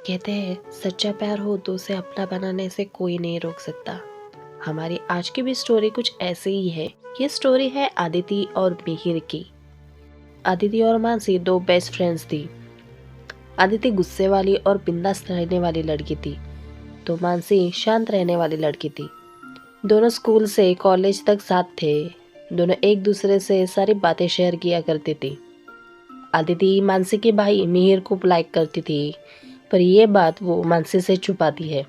कहते हैं सच्चा प्यार हो तो उसे अपना बनाने से कोई नहीं रोक सकता। हमारी आज की भी स्टोरी कुछ ऐसे ही है। ये स्टोरी है आदिति और मिहिर की। आदिति और मानसी दो बेस्ट फ्रेंड्स थी। आदिति गुस्से वाली और बिंदास रहने वाली लड़की थी, तो मानसी शांत रहने वाली लड़की थी। दोनों स्कूल से कॉलेज तक साथ थे। दोनों एक दूसरे से सारी बातें शेयर किया करती थी। आदिति मानसी के भाई मिहिर को लाइक करती थी, पर यह बात वो मानसी से छुपाती है।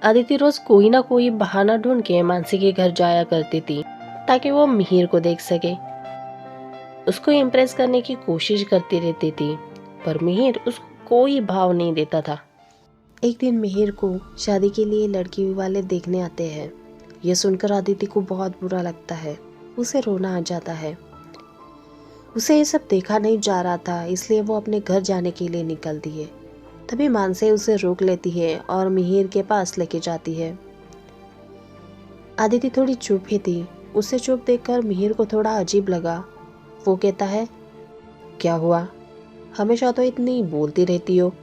आदिति रोज कोई ना कोई बहाना ढूंढ के मानसी के घर जाया करती थी, ताकि वो मिहिर को देख सके। उसको इम्प्रेस करने की कोशिश करती रहती थी, पर मिहिर उसको कोई भाव नहीं देता था। एक दिन मिहिर को शादी के लिए लड़की वाले देखने आते हैं। यह सुनकर आदिति को बहुत बुरा लगता है। उसे रोना आ जाता है। उसे ये सब देखा नहीं जा रहा था, इसलिए वो अपने घर जाने के लिए निकलती है। तभी मानसी उसे रोक लेती है और मिहिर के पास लेके जाती है। आदिति थोड़ी चुप ही थी। उसे चुप देखकर मिहिर को थोड़ा अजीब लगा। वो कहता है, क्या हुआ? हमेशा तो इतनी बोलती रहती हो,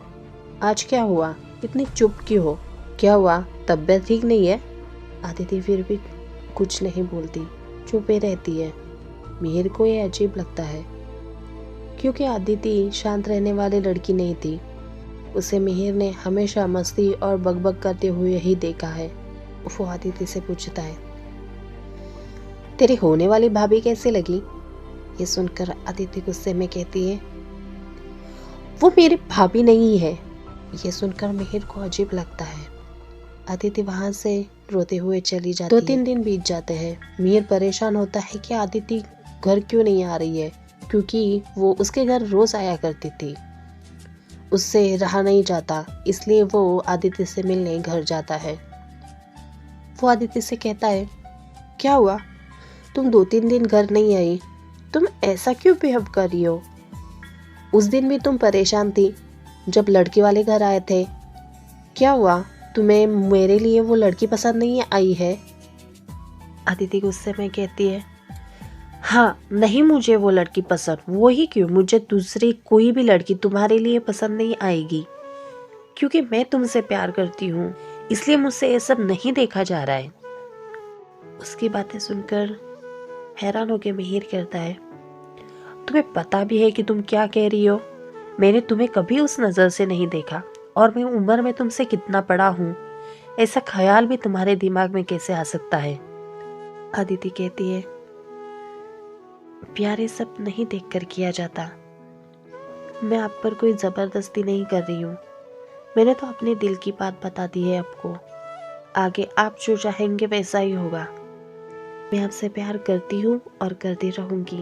आज क्या हुआ? इतनी चुप क्यों हो? क्या हुआ? तबीयत ठीक नहीं है? आदिति फिर भी कुछ नहीं बोलती, चुप ही रहती है। मिहिर को ये अजीब लगता है, क्योंकि आदिति शांत रहने वाली लड़की नहीं थी। उसे मिहिर ने हमेशा मस्ती और बकबक करते हुए ही देखा है। वो आदिति से पूछता है, तेरी होने वाली भाभी कैसे लगी? ये सुनकर आदिति गुस्से में कहती है, वो मेरी भाभी नहीं है। ये सुनकर मिहिर को अजीब लगता है। आदिति वहां से रोते हुए चली जाती है। 2-3 दिन बीत जाते हैं। मिहिर परेशान होता है कि आदिति घर क्यों नहीं आ रही है, क्योंकि वो उसके घर रोज आया करती थी। उससे रहा नहीं जाता, इसलिए वो आदिति से मिलने घर जाता है। वो आदिति से कहता है, क्या हुआ? तुम 2-3 दिन घर नहीं आई, तुम ऐसा क्यों बिहेव कर रही हो? उस दिन भी तुम परेशान थी जब लड़की वाले घर आए थे। क्या हुआ? तुम्हें मेरे लिए वो लड़की पसंद नहीं आई है? आदिति गुस्से में कहती है, हाँ, नहीं मुझे वो लड़की पसंद। वो ही क्यों, मुझे दूसरी कोई भी लड़की तुम्हारे लिए पसंद नहीं आएगी, क्योंकि मैं तुमसे प्यार करती हूँ, इसलिए मुझसे ये सब नहीं देखा जा रहा है। उसकी बातें सुनकर हैरान होकर मिहिर कहता है, तुम्हें पता भी है कि तुम क्या कह रही हो? मैंने तुम्हें कभी उस नज़र से नहीं देखा, और मैं उम्र में तुमसे कितना बड़ा हूँ, ऐसा ख्याल भी तुम्हारे दिमाग में कैसे आ सकता है? आदिति कहती है, प्यार ये सब नहीं देखकर किया जाता। मैं आप पर कोई जबरदस्ती नहीं कर रही हूँ। मैंने तो अपने दिल की बात बता दी है आपको। आगे आप जो चाहेंगे वैसा ही होगा। मैं आपसे प्यार करती हूँ और करती रहूंगी।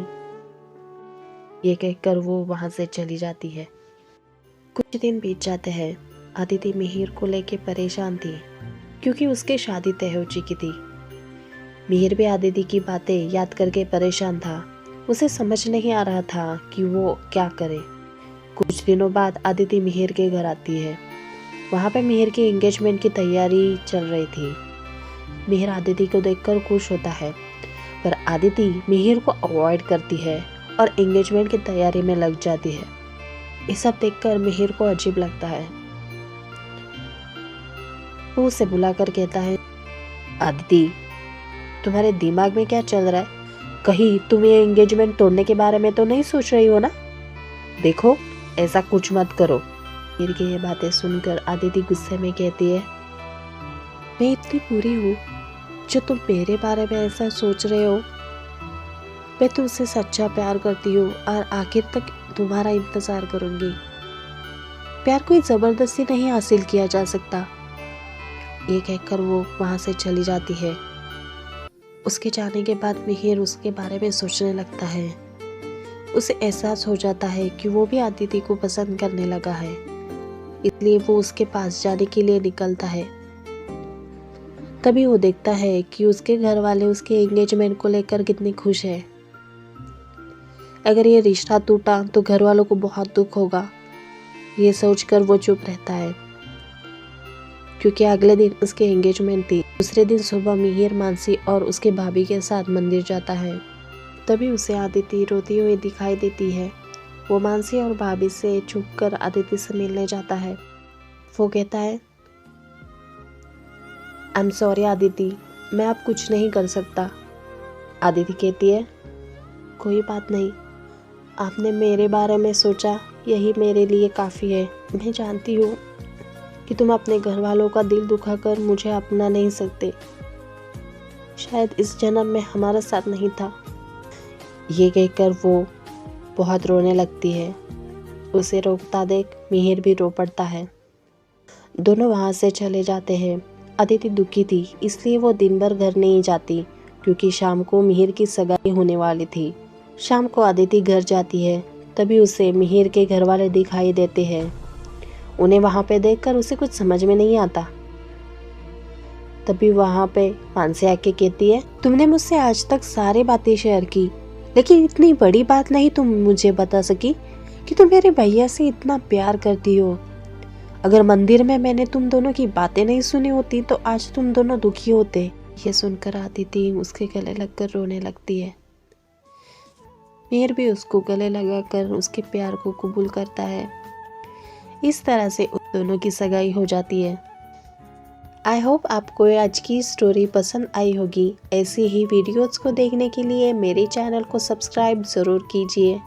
ये कहकर वो वहां से चली जाती है। कुछ दिन बीत जाते हैं। आदिति मिहिर को लेके परेशान थी, क्योंकि उसकी शादी तय हो चुकी थी। मिहिर भी आदिति की बातें याद करके परेशान था। उसे समझ नहीं आ रहा था कि वो क्या करे। कुछ दिनों बाद आदिति मिहिर के घर आती है। वहाँ पे मिहिर की एंगेजमेंट की तैयारी चल रही थी। मिहिर आदिति को देखकर खुश होता है, पर आदिति मिहिर को अवॉइड करती है और एंगेजमेंट की तैयारी में लग जाती है। ये सब देखकर मिहिर को अजीब लगता है। वो उसे बुलाकर कहता है, आदिति, तुम्हारे दिमाग में क्या चल रहा है? कहीं तुम ये एंगेजमेंट तोड़ने के बारे में तो नहीं सोच रही हो ना? देखो, ऐसा कुछ मत करो। मिहिर की ये बातें सुनकर आदिति गुस्से में कहती है, मैं इतनी बुरी हूँ जो तुम मेरे बारे में ऐसा सोच रहे हो? मैं तुमसे सच्चा प्यार करती हूँ और आखिर तक तुम्हारा इंतजार करूंगी। प्यार कोई जबरदस्ती नहीं हासिल किया जा सकता। ये कहकर वो वहां से चली जाती है। उसके जाने के बाद मिहिर उसके बारे में सोचने लगता है। उसे एहसास हो जाता है कि वो भी आदिति को पसंद करने लगा है, इसलिए वो उसके पास जाने के लिए निकलता है। तभी वो देखता है कि उसके घर वाले उसके एंगेजमेंट को लेकर कितने खुश हैं। अगर ये रिश्ता टूटा तो घर वालों को बहुत दुख होगा। ये सोचकर वो चुप रहता है, क्योंकि अगले दिन उसकी एंगेजमेंट थी। दूसरे दिन सुबह मिहिर मानसी और उसके भाभी के साथ मंदिर जाता है। तभी उसे आदिति रोती हुई दिखाई देती है। वो मानसी और भाभी से छुपकर आदिति से मिलने जाता है। वो कहता है, आई एम सॉरी आदिति, मैं अब कुछ नहीं कर सकता। आदिति कहती है, कोई बात नहीं, आपने मेरे बारे में सोचा, यही मेरे लिए काफ़ी है। मैं जानती हूँ कि तुम अपने घर वालों का दिल दुखाकर मुझे अपना नहीं सकते। शायद इस जन्म में हमारा साथ नहीं था। ये कहकर वो बहुत रोने लगती है। उसे रोकता देख मिहिर भी रो पड़ता है। दोनों वहाँ से चले जाते हैं। अदिति दुखी थी, इसलिए वो दिन भर घर नहीं जाती, क्योंकि शाम को मिहिर की सगाई होने वाली थी। शाम को अदिति घर जाती है, तभी उसे मिहिर के घर वाले दिखाई देते हैं। उन्हें वहाँ पे देखकर उसे कुछ समझ में नहीं आता। तभी वहाँ पे मानसी आके कहती है, तुमने मुझसे आज तक सारी बातें शेयर की, लेकिन इतनी बड़ी बात नहीं तुम मुझे बता सकी कि तुम मेरे भैया से इतना प्यार करती हो। अगर मंदिर में मैंने तुम दोनों की बातें नहीं सुनी होती तो आज तुम दोनों दुखी होते। ये सुनकर आदिति उसके गले लगकर रोने लगती है। मिहिर भी उसको गले लगाकर उसके प्यार को कबूल करता है। इस तरह से उन दोनों की सगाई हो जाती है। आई होप आपको आज की स्टोरी पसंद आई होगी। ऐसी ही वीडियोज़ को देखने के लिए मेरे चैनल को सब्सक्राइब ज़रूर कीजिए।